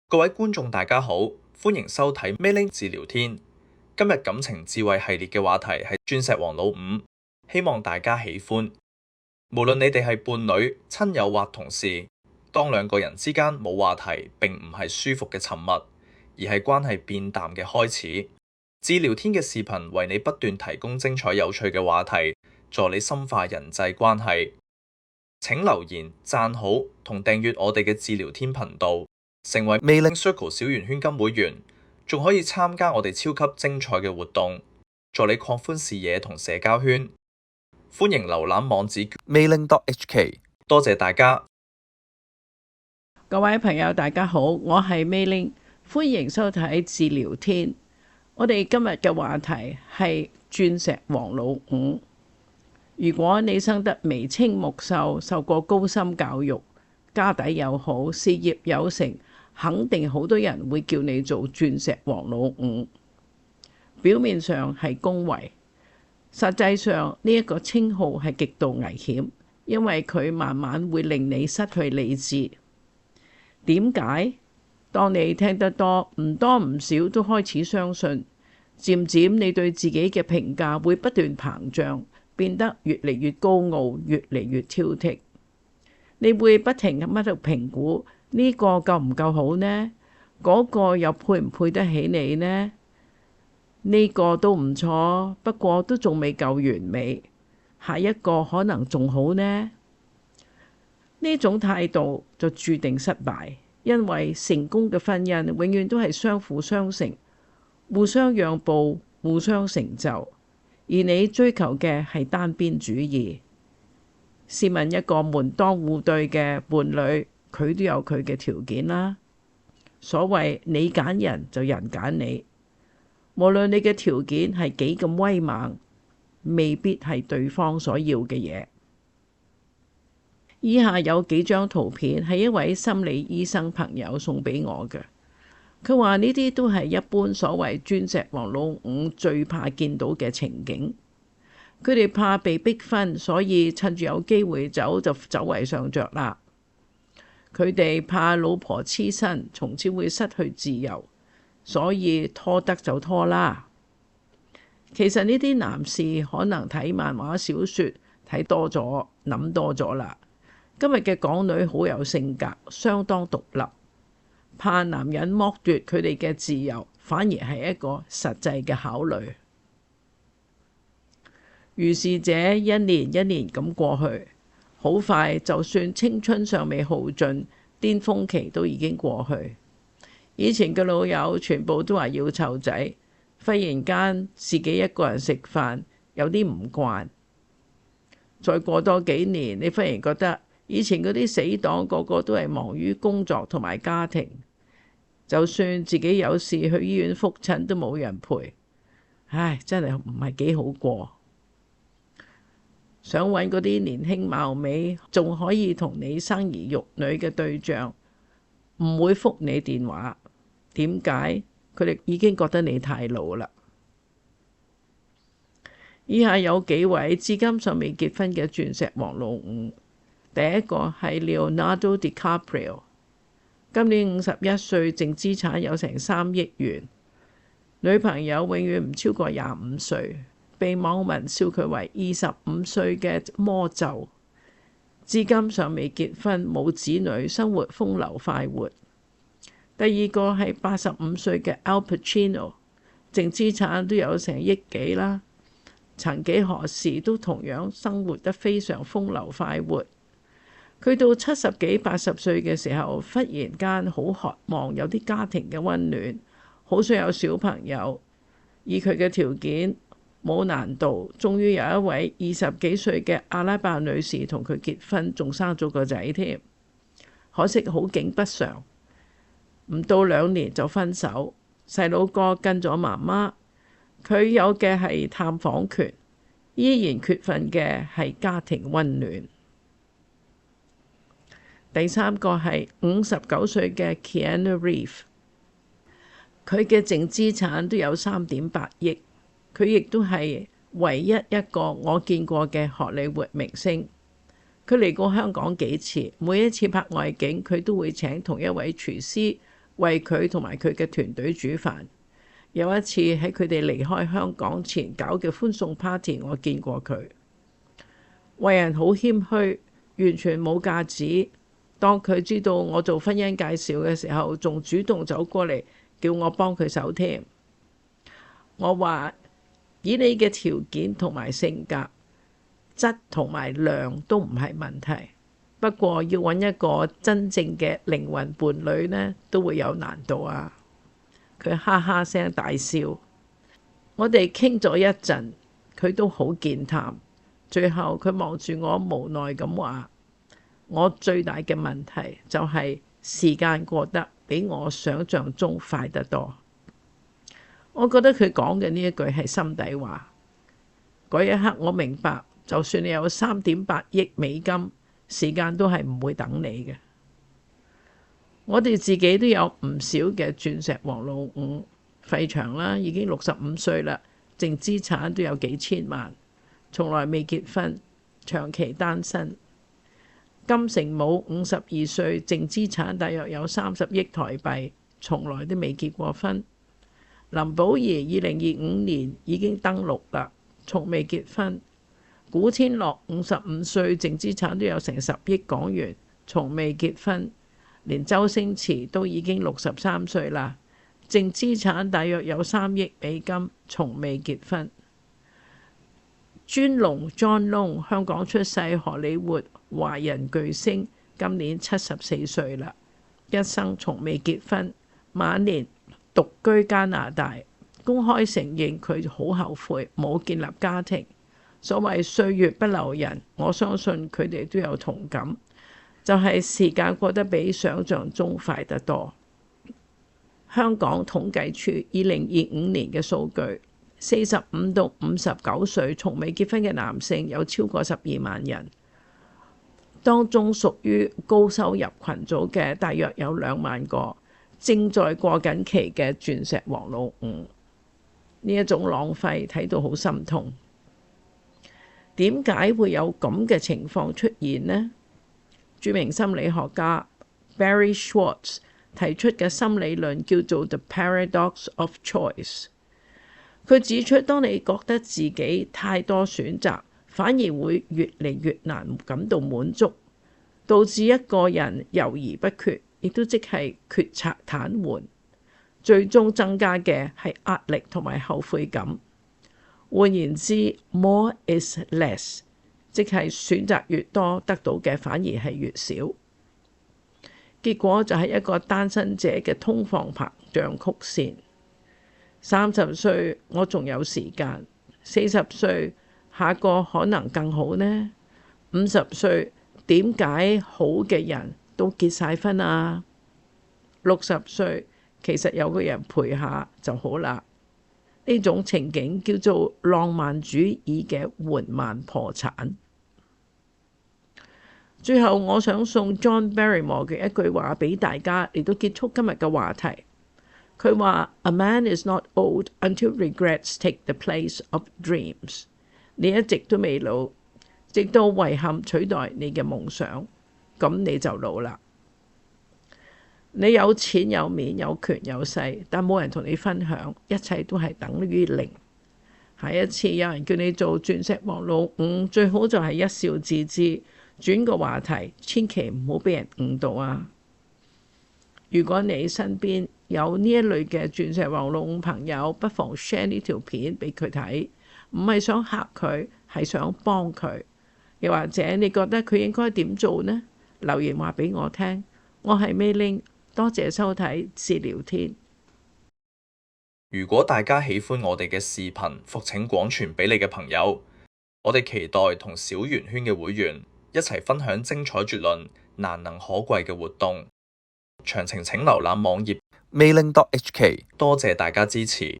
各位觀眾大家好，歡迎收睇 Mei-ling 治療天。今日感情智慧系列嘅話題係鑽石王老五，希望大家喜歡。無論你哋係伴侶、親友或同事，當兩個人之間冇話題，並唔係舒服嘅沉默，而係關係變淡嘅開始。治療天嘅視頻為你不斷提供精彩有趣嘅話題，助你深化人際關係。請留言、讚好同訂閱我哋嘅治療天頻道，成為 Mei-ling Circle 小圓圈金會員，仲可以參加我哋超級精彩嘅活動，助你擴寬視野同社交圈。歡迎瀏覽網址 meiling.hk。多謝大家。各位朋友大家好，我係 Mei-ling，歡迎收睇治療天。我哋今日嘅話題係鑽石王老五。如果你生得眉清目秀，受過高深教育，家底又好，事業有成，肯定好多人會叫你做鑽石王老五。表面上係恭維，實際上呢一個稱號係極度危險，因為佢慢慢會令你失去理智。點解？當你聽得多，唔多唔少都開始相信，漸漸你對自己嘅評價會不斷膨脹，變得越嚟越高傲，越嚟越挑剔。你會不停咁喺度評估呢個夠唔夠好呢？嗰個又配唔配得起你呢？呢個都唔錯，不過都仲未夠完美，下一個可能仲好呢？呢種態度就注定失敗，因為成功嘅婚姻永遠都係相輔相成，互相讓步，互相成就，而你追求嘅係單邊主義。試問一個門當戶對嘅伴侶，佢都有佢嘅條件啦。所謂你揀人就人揀你，無論你嘅條件係幾咁威猛，未必係對方所要嘅嘢。以下有幾張圖片係一位心理醫生朋友送俾我嘅，佢話呢啲都係一般所謂鑽石王老五最怕見到嘅情景。佢哋怕被逼婚，所以趁住有機會走就走為上着啦。佢哋怕老婆黐身，從此會失去自由，所以拖得就拖啦。其實呢啲男士可能睇漫畫小說睇多咗，諗多咗啦。今日嘅港女好有性格，相當獨立，怕男人剝奪佢哋嘅自由，反而係一個實際嘅考慮。如是者一年一年咁過去，好快就算青春尚未耗盡，巔峰期都已經過去。以前嘅老友全部都話要湊仔，忽然間自己一個人食飯，有啲唔慣。再過多幾年，你忽然覺得以前嗰啲死黨個個都係忙於工作同埋家庭，就算自己有事去醫院覆診都冇人陪。唉，真係唔係幾好過。想揾嗰啲年輕貌美，仲可以同你生兒育女嘅對象，唔會覆你電話。點解？佢哋已經覺得你太老啦。以下有幾位至今尚未結婚嘅鑽石王老五。第一個係 Leonardo DiCaprio， 今年51歲，淨資產有成3億元，女朋友永遠唔超過25歲，被網民笑佢為25歲嘅魔咒，至今尚未結婚，冇子女，生活風流快活。第二個係85歲嘅 Al Pacino， 淨資產都有成億幾啦，曾幾何時都同樣生活得非常風流快活。佢到70幾80歲嘅時候，忽然間好渴望有啲家庭嘅溫暖，好想有小朋友。以佢嘅條件冇難度，終於有一位20幾歲嘅阿拉伯女士同佢結婚，仲生咗個仔添。可惜好景不常，唔到2年就分手。細佬哥跟咗媽媽，佢有嘅係探訪權，依然缺乏嘅係家庭溫暖。第三個係59歲嘅 Keanu Reeves， 佢嘅淨資產都有3.8億，佢亦都係唯一一個我見過嘅荷里活明星。佢嚟過香港幾次，每一次拍外景，佢都會請同一位廚師為佢同埋佢嘅團隊煮飯。有一次喺佢哋離開香港前搞嘅歡送 party， 我見過佢。為人好謙虛，完全冇架子。當佢知道我做婚姻介紹嘅時候，仲主動走過嚟叫我幫佢手添。我話以你嘅條件同埋性格，質同埋量都唔係問題，不過要揾一個真正嘅靈魂伴侶呢，都會有難度啊。佢哈哈聲大笑，我哋傾咗一陣，佢都好健談。最後佢望住我無奈咁話：我最大嘅問題就係時間過得比我想象中快得多。我覺得佢講嘅呢一句係心底話。嗰一刻我明白，就算你有3.8億美金，時間都係唔會等你嘅。我哋自己都有唔少嘅鑽石王老五，費翔啦，已經65歲啦，淨資產都有幾千萬，從來未結婚，長期單身。金城武52歲，淨資產大約有30億台幣，從來都未結過婚。林保怡2025年已經登陸啦，從未結婚。古天樂55歲，淨資產都有成10億港元，從未結婚。連周星馳都已經63歲啦，淨資產大約有3億美金，從未結婚。尊龍 John Long 香港出世，荷里活華人巨星，今年74歲啦，一生從未結婚，晚年獨居加拿大，公開承認佢好後悔冇建立家庭。所謂歲月不留人，我相信佢哋都有同感。就係時間過得比想像中快得多。香港統計處2025年嘅數據，45到59歲從未結婚嘅男性有超過12萬人，當中屬於高收入群組嘅大約有2萬個，正在過緊期嘅鑽石王老五。呢一種浪費睇到好心痛。點解會有咁嘅情況出現呢？著名心理學家 Barry Schwartz 提出嘅心理論叫做 The Paradox of Choice。佢指出，當你覺得自己太多選擇，反而會越嚟越難感到滿足，導致一個人猶豫不決，亦都即係決策癱瘓，最終增加嘅係壓力同埋後悔感。換言之 ，more is less。即係選擇越多，得到嘅反而係越少，結果就係一個單身者嘅通貨膨脹曲線。30歲我仲有時間，40歲下個可能更好呢？50歲點解好嘅人都結晒婚啊？60歲其實有個人陪下就好啦。呢種情景叫做浪漫主義嘅緩慢破產。最後，我想送 John Barrymore 嘅一句話俾大家，嚟到結束今日嘅話題。佢話：A man is not old until regrets take the place of dreams。你一直都未老，直到遺憾取代你嘅夢想，咁你就老啦。你有錢有面有權有勢，但冇人同你分享，一切都係等於零。下一次有人叫你做鑽石王老五，最好就係一笑置之。轉個話題，千祈唔好俾人誤導啊！如果你身邊有呢一類嘅鑽石王老五朋友，不妨 share 呢條片俾佢睇，唔係想嚇佢，係想幫佢。又或者你覺得佢應該點做呢？留言話俾我聽。我係 Mei-ling，多謝收睇治療天。如果大家喜歡我哋嘅視頻，復請廣傳俾你嘅朋友。我哋期待同小圓圈嘅會員一齊分享精彩絕倫、難能可貴嘅活動。詳情請瀏覽網頁 meiling.hk。多謝大家支持。